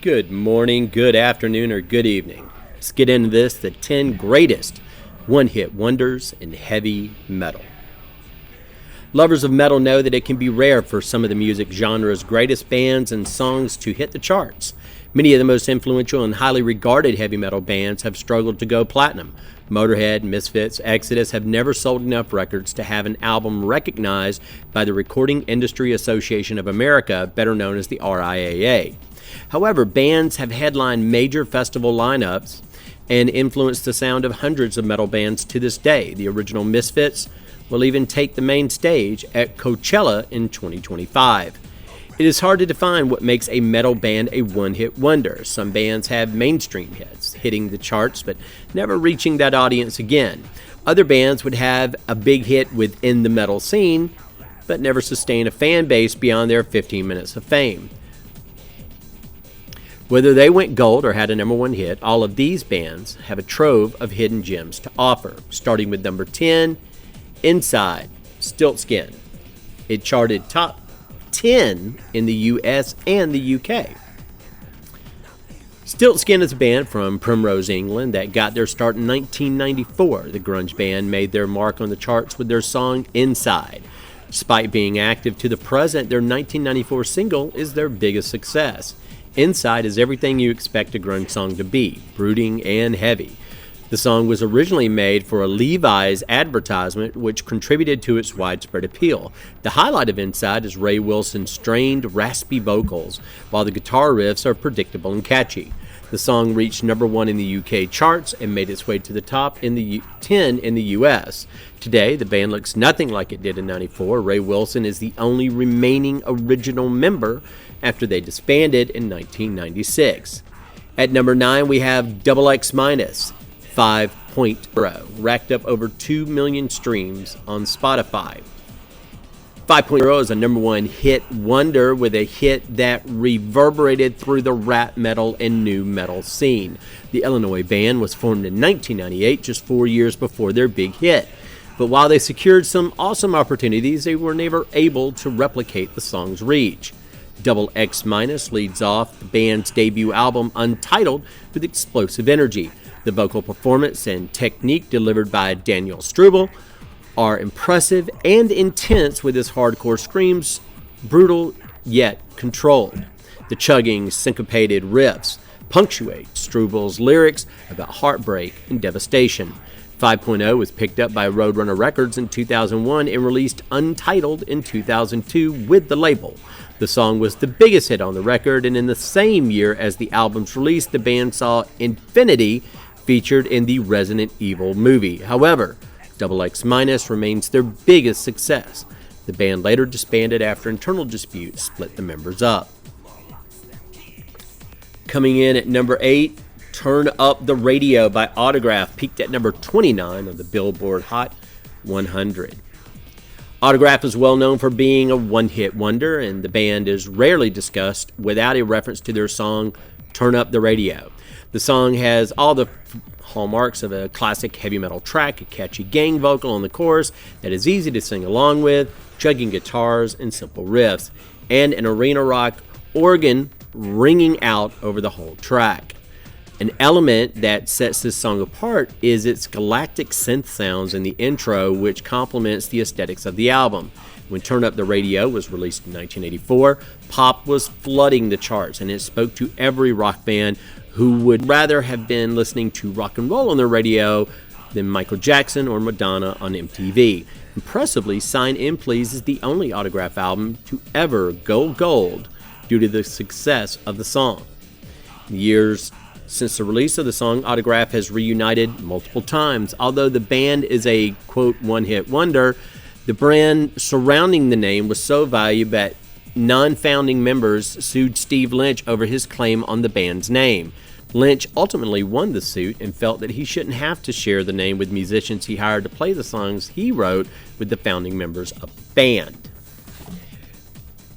Good morning, good afternoon, or good evening. Let's get into this, the 10 greatest one-hit wonders in heavy metal. Lovers of metal know that it can be rare for some of the music genre's greatest bands and songs to hit the charts. Many of the most influential and highly regarded heavy metal bands have struggled to go platinum. Motorhead, Misfits, Exodus have never sold enough records to have an album recognized by the Recording Industry Association of America, better known as the RIAA. However, bands have headlined major festival lineups and influenced the sound of hundreds of metal bands to this day. The original Misfits will even take the main stage at Coachella in 2025. It is hard to define what makes a metal band a one-hit wonder. Some bands have mainstream hits, hitting the charts but never reaching that audience again. Other bands would have a big hit within the metal scene, but never sustain a fan base beyond their 15 minutes of fame. Whether they went gold or had a number one hit, all of these bands have a trove of hidden gems to offer, starting with number 10, Inside, Stiltskin. It charted top 10 in the US and the UK. Stiltskin is a band from Primrose, England that got their start in 1994. The grunge band made their mark on the charts with their song Inside. Despite being active to the present, their 1994 single is their biggest success. Inside is everything you expect a grunge song to be, brooding and heavy. The song was originally made for a Levi's advertisement, which contributed to its widespread appeal. The highlight of Inside is Ray Wilson's strained, raspy vocals, while the guitar riffs are predictable and catchy. The song reached number 1 in the UK charts and made its way to the top in the 10 in the US. Today, the band looks nothing like it did in '94. Ray Wilson is the only remaining original member after they disbanded in 1996. At number 9, we have XX-, Pointe, racked up over 2 million streams on Spotify. 5.0 is a number one hit wonder with a hit that reverberated through the rap metal and nu metal scene. The Illinois band was formed in 1998, just 4 years before their big hit. But while they secured some awesome opportunities, they were never able to replicate the song's reach. XX- leads off the band's debut album, Untitled, with explosive energy. The vocal performance and technique delivered by Daniel Struble are impressive and intense, with his hardcore screams brutal yet controlled. The chugging, syncopated riffs punctuate Struble's lyrics about heartbreak and devastation. 5.0 was picked up by Roadrunner Records in 2001 and released Untitled in 2002 with the label. The song was the biggest hit on the record, and in the same year as the album's release, the band saw Infinity featured in the Resident Evil movie. However, XX- remains their biggest success. The band later disbanded after internal disputes split the members up. Coming in at number 8, Turn Up the Radio by Autograph peaked at number 29 on the Billboard Hot 100. Autograph is well known for being a one-hit wonder, and the band is rarely discussed without a reference to their song Turn Up the Radio. The song has all the hallmarks of a classic heavy metal track, a catchy gang vocal on the chorus that is easy to sing along with, chugging guitars and simple riffs, and an arena rock organ ringing out over the whole track. An element that sets this song apart is its galactic synth sounds in the intro, which complements the aesthetics of the album. When Turn Up the Radio was released in 1984, pop was flooding the charts, and it spoke to every rock fan who would rather have been listening to rock and roll on their radio than Michael Jackson or Madonna on MTV. Impressively, Sign In Please is the only Autograph album to ever go gold due to the success of the song. In the years since the release of the song, Autograph has reunited multiple times. Although the band is a, quote, one-hit wonder, the brand surrounding the name was so valuable that non-founding members sued Steve Lynch over his claim on the band's name. Lynch ultimately won the suit and felt that he shouldn't have to share the name with musicians he hired to play the songs he wrote with the founding members of the band.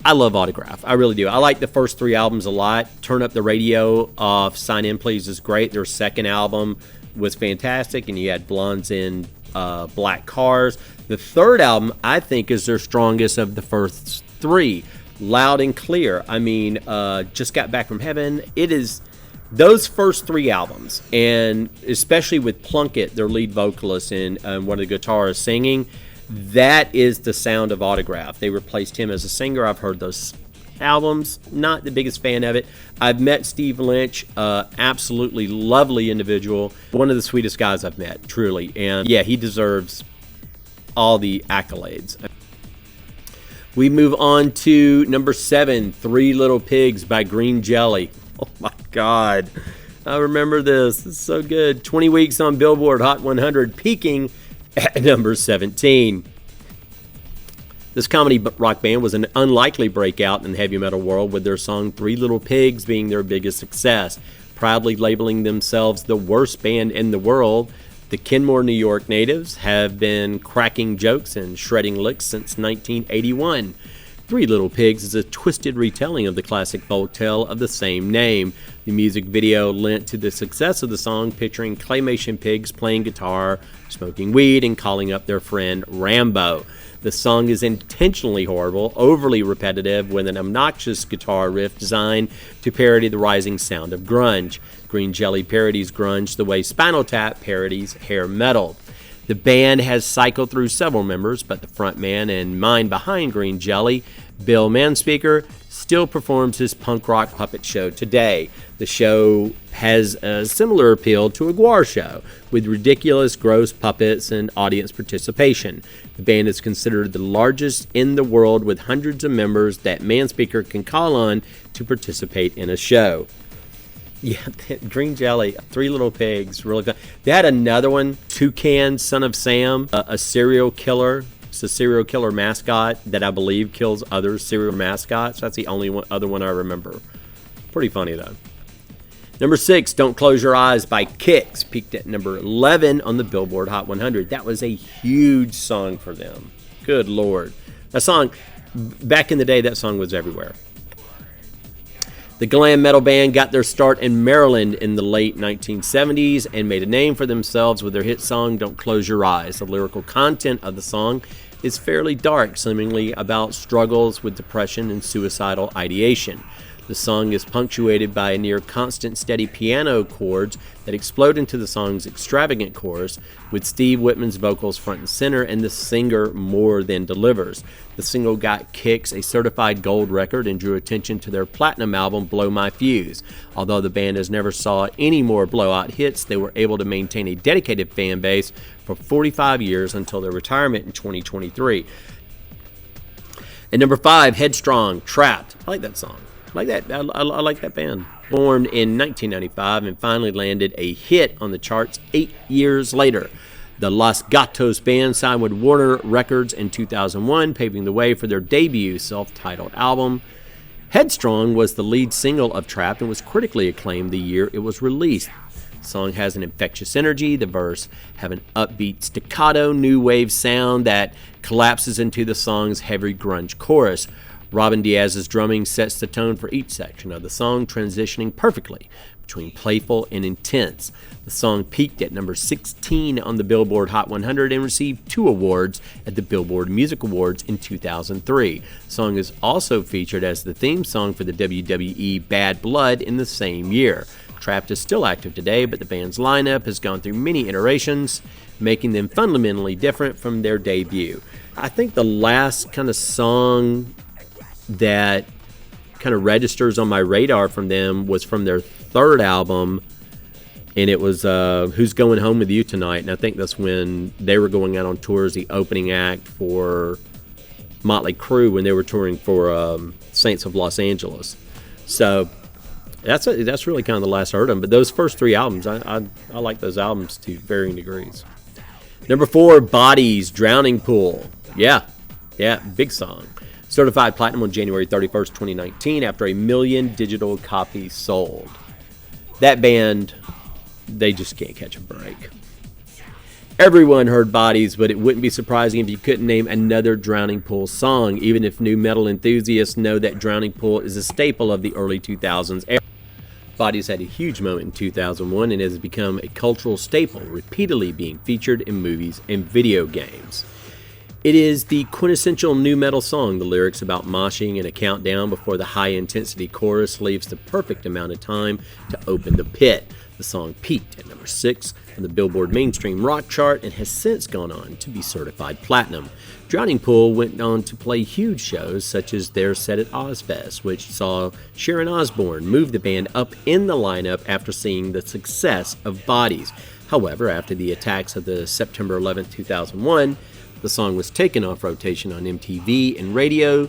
I love Autograph. I really do. I like the first 3 albums a lot. Turn Up the Radio off Sign In Please is great. Their second album was fantastic, and you had Blondes in Black Cars. The third album, I think, is their strongest of the first 3. loud and clear. I mean, Just Got Back from Heaven. It is those first three albums, and especially with Plunkett, their lead vocalist, and one of the guitarists singing, that is the sound of Autograph. They replaced him as a singer. I've heard those albums, not the biggest fan of it. I've met Steve Lynch, absolutely lovely individual, one of the sweetest guys I've met, truly. And yeah, he deserves all the accolades. We move on to number 7, Three Little Pigs by Green Jellÿ. Oh my God, I remember this. It's so good. 20 weeks on Billboard Hot 100, peaking at number 17. This comedy rock band was an unlikely breakout in the heavy metal world, with their song Three Little Pigs being their biggest success. Proudly labeling themselves the worst band in the world, the Kenmore, New York natives have been cracking jokes and shredding licks since 1981. Three Little Pigs is a twisted retelling of the classic folktale of the same name. The music video lent to the success of the song, picturing claymation pigs playing guitar, smoking weed, and calling up their friend Rambo. The song is intentionally horrible, overly repetitive, with an obnoxious guitar riff designed to parody the rising sound of grunge. Green Jellÿ parodies grunge the way Spinal Tap parodies hair metal. The band has cycled through several members, but the frontman and mind behind Green Jellÿ, Bill Manspeaker, still performs his punk rock puppet show today. The show has a similar appeal to a Gwar show, with ridiculous, gross puppets and audience participation. The band is considered the largest in the world, with hundreds of members that Manspeaker can call on to participate in a show. Yeah, Green Jellÿ, Three Little Pigs, really fun. They had another one, Toucan, Son of Sam, a serial killer. It's a serial killer mascot that I believe kills other serial mascots. That's the only other one I remember. Pretty funny, though. Number 6, Don't Close Your Eyes by Kix, peaked at number 11 on the Billboard Hot 100. That was a huge song for them. Good Lord. That song, back in the day, that song was everywhere. The glam metal band got their start in Maryland in the late 1970s and made a name for themselves with their hit song, Don't Close Your Eyes. The lyrical content of the song is fairly dark, seemingly about struggles with depression and suicidal ideation. The song is punctuated by a near constant steady piano chords that explode into the song's extravagant chorus, with Steve Whitman's vocals front and center, and the singer more than delivers. The single got Kix a certified gold record and drew attention to their platinum album, Blow My Fuse. Although the band has never saw any more blowout hits, they were able to maintain a dedicated fan base for 45 years until their retirement in 2023. At number 5, Headstrong, Trapt. I like that song. I like that band. Formed in 1995 and finally landed a hit on the charts 8 years later. The Los Gatos band signed with Warner Records in 2001, paving the way for their debut self-titled album. Headstrong was the lead single of Trapt and was critically acclaimed the year it was released. The song has an infectious energy. The verse have an upbeat staccato new wave sound that collapses into the song's heavy grunge chorus. Robin Diaz's drumming sets the tone for each section of the song, transitioning perfectly between playful and intense. The song peaked at number 16 on the Billboard Hot 100 and received 2 awards at the Billboard Music Awards in 2003. The song is also featured as the theme song for the WWE Bad Blood in the same year. Trapt is still active today, but the band's lineup has gone through many iterations, making them fundamentally different from their debut. I think the last kind of song that kind of registers on my radar from them was from their third album, and it was Who's Going Home With You Tonight, and I think that's when they were going out on tour as the opening act for Motley Crue when they were touring for Saints of Los Angeles. So that's really kind of the last I heard of them, but those first 3 albums, I like those albums to varying degrees. Number 4, Bodies, Drowning Pool. Yeah, big song. Certified platinum on January 31st, 2019, after 1 million digital copies sold. That band, they just can't catch a break. Everyone heard Bodies, but it wouldn't be surprising if you couldn't name another Drowning Pool song, even if new metal enthusiasts know that Drowning Pool is a staple of the early 2000s era. Bodies had a huge moment in 2001 and has become a cultural staple, repeatedly being featured in movies and video games. It is the quintessential nu metal song. The lyrics about moshing and a countdown before the high-intensity chorus leaves the perfect amount of time to open the pit. The song peaked at number 6 on the Billboard Mainstream Rock chart and has since gone on to be certified platinum. Drowning Pool went on to play huge shows such as their set at Ozfest, which saw Sharon Osbourne move the band up in the lineup after seeing the success of Bodies. However, after the attacks of the September 11, 2001, the song was taken off rotation on MTV and radio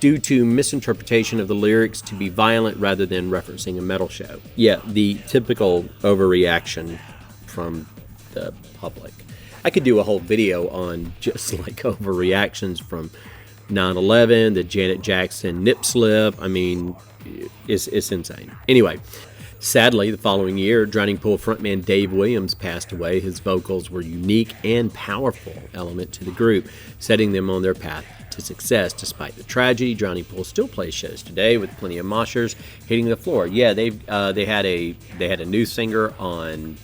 due to misinterpretation of the lyrics to be violent rather than referencing a metal show. Yeah, the typical overreaction from the public. I could do a whole video on just like overreactions from 9/11, the Janet Jackson nip slip. I mean, it's insane. Anyway, sadly, the following year, Drowning Pool frontman Dave Williams passed away. His vocals were a unique and powerful element to the group, setting them on their path to success. Despite the tragedy, Drowning Pool still plays shows today with plenty of moshers hitting the floor. Yeah, they had a new singer on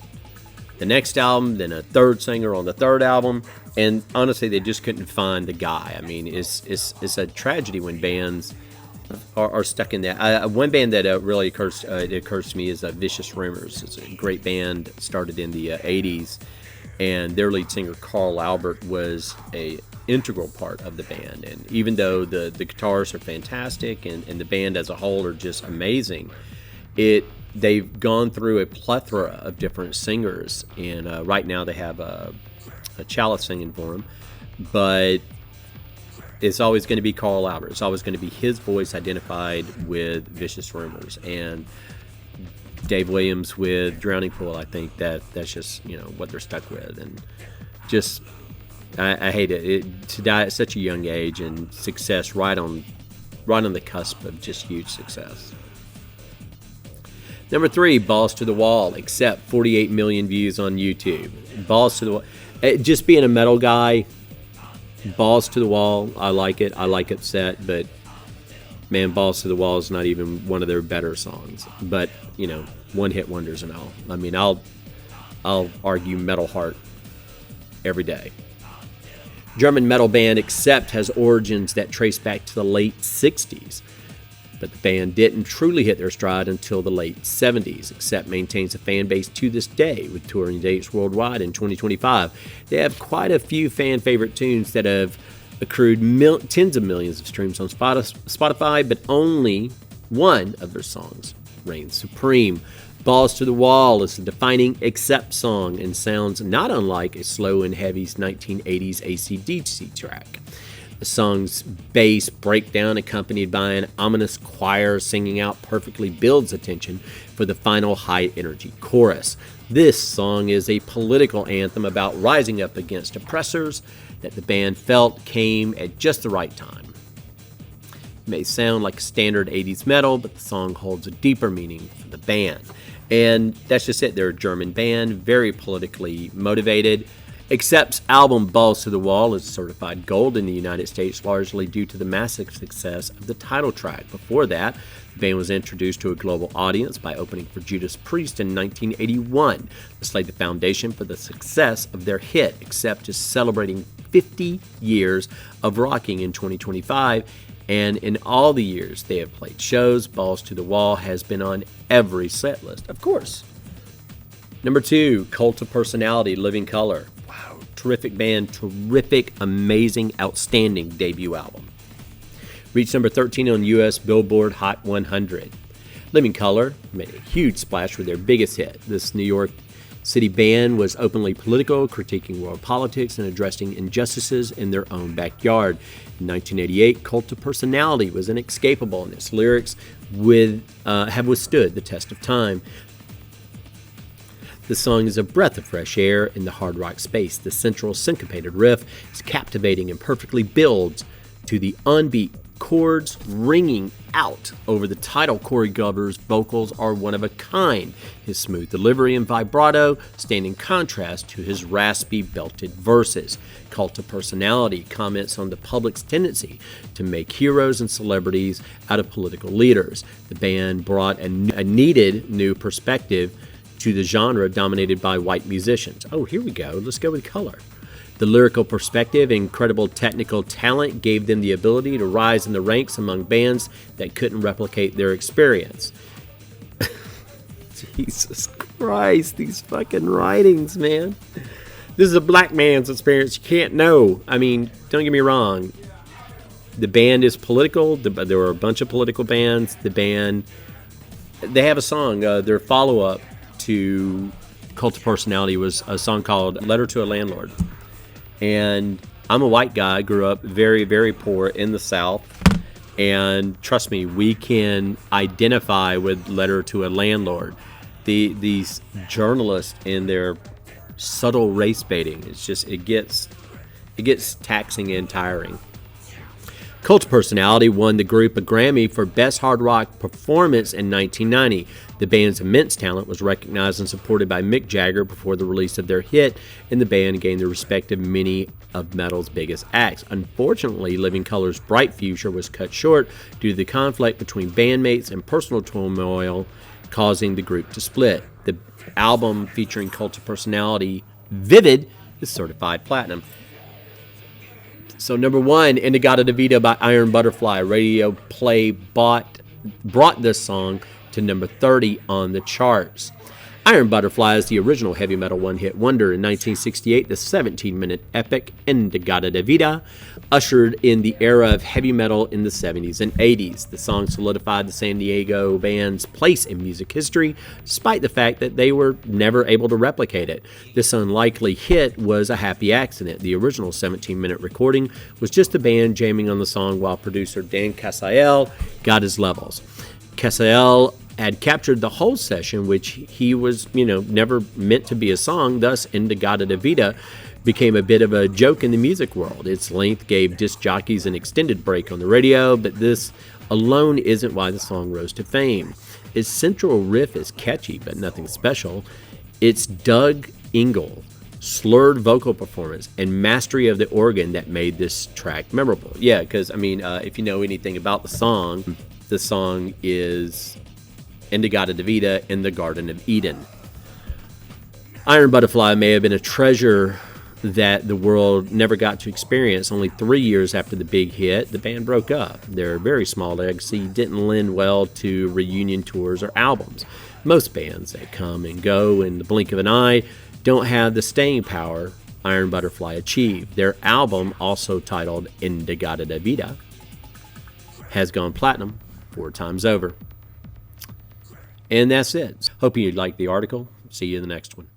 the next album, then a third singer on the third album, and honestly, they just couldn't find the guy. I mean, it's a tragedy when bands are stuck in that. One band that really occurs to me is Vicious Rumors. It's a great band, started in the 80s, and their lead singer Carl Albert was a integral part of the band. And even though the guitars are fantastic and the band as a whole are just amazing, they've gone through a plethora of different singers, and right now they have a Jellÿ singing for them, but it's always going to be Carl Albert. It's always going to be his voice identified with Vicious Rumors, and Dave Williams with Drowning Pool. I think that's just what they're stuck with, and just I hate it to die at such a young age and success right on the cusp of just huge success. Number 3, Balls to the Wall, except 48 million views on YouTube. Balls to the Wall. Just being a metal guy, Balls to the Wall, I like it. I like Upset, but man, Balls to the Wall is not even one of their better songs. But, one-hit wonders and all. I mean, I'll argue Metal Heart every day. German metal band Accept has origins that trace back to the late 60s. But the band didn't truly hit their stride until the late 70s. Accept maintains a fan base to this day, with touring dates worldwide in 2025. They have quite a few fan-favorite tunes that have accrued tens of millions of streams on Spotify, but only one of their songs reigns supreme. Balls to the Wall is a defining Accept song and sounds not unlike a slow and heavy 1980s AC/DC track. The song's bass breakdown, accompanied by an ominous choir singing out, perfectly builds attention for the final high-energy chorus. This song is a political anthem about rising up against oppressors that the band felt came at just the right time. It may sound like standard 80s metal, but the song holds a deeper meaning for the band. And that's just it. They're a German band, very politically motivated. Accept's album Balls to the Wall is certified gold in the United States, largely due to the massive success of the title track. Before that, the band was introduced to a global audience by opening for Judas Priest in 1981. This laid the foundation for the success of their hit. Accept is celebrating 50 years of rocking in 2025, and in all the years they have played shows, Balls to the Wall has been on every set list, of course. Number 2, Cult of Personality, Living Colour. Wow, terrific band, terrific, amazing, outstanding debut album. Reached number 13 on US Billboard Hot 100. Living Colour made a huge splash with their biggest hit. This New York City band was openly political, critiquing world politics and addressing injustices in their own backyard. In 1988, Cult of Personality was inescapable, and its lyrics have withstood the test of time. The song is a breath of fresh air in the hard rock space. The central syncopated riff is captivating and perfectly builds to the unbeat chords ringing out over the title. Corey Glover's vocals are one of a kind. His smooth delivery and vibrato stand in contrast to his raspy, belted verses. Cult of Personality comments on the public's tendency to make heroes and celebrities out of political leaders. The band brought a needed new perspective to the genre dominated by white musicians. Oh, here we go. Let's go with color. The lyrical perspective and incredible technical talent gave them the ability to rise in the ranks among bands that couldn't replicate their experience. Jesus Christ, these fucking writings, man. This is a black man's experience. You can't know. I mean, don't get me wrong. The band is political. There were a bunch of political bands. The band, they have a song. Their follow-up to Cult of Personality was a song called Letter to a Landlord. And I'm a white guy. Grew up very, very poor in the South. And trust me, we can identify with Letter to a Landlord. These journalists and their subtle race baiting, it gets taxing and tiring. Cult of Personality won the group a Grammy for Best Hard Rock Performance in 1990. The band's immense talent was recognized and supported by Mick Jagger before the release of their hit, and the band gained the respect of many of metal's biggest acts. Unfortunately, Living Colour's bright future was cut short due to the conflict between bandmates and personal turmoil, causing the group to split. The album featuring Cult of Personality, Vivid, is certified platinum. So number 1, In-A-Gadda by Iron Butterfly. Radio play brought this song to number 30 on the charts. Iron Butterfly is the original heavy metal one-hit wonder. In 1968, the 17-minute epic In-A-Gadda ushered in the era of heavy metal in the 70s and 80s. The song solidified the San Diego band's place in music history, despite the fact that they were never able to replicate it. This unlikely hit was a happy accident. The original 17-minute recording was just the band jamming on the song while producer Dan Casael got his levels. Casael had captured the whole session, which he was, never meant to be a song. Thus, In-A-Gadda became a bit of a joke in the music world. Its length gave disc jockeys an extended break on the radio, but this alone isn't why the song rose to fame. Its central riff is catchy, but nothing special. It's Doug Ingle slurred vocal performance and mastery of the organ that made this track memorable. Yeah, because, if you know anything about the song is In-A-Gadda in the Garden of Eden. Iron Butterfly may have been a treasure that the world never got to experience. Only 3 years after the big hit, the band broke up. Their very small legacy didn't lend well to reunion tours or albums. Most bands that come and go in the blink of an eye don't have the staying power Iron Butterfly achieved. Their album, also titled In-A-Gadda, has gone platinum 4 times over. And that's it. Hope you liked the article. See you in the next one.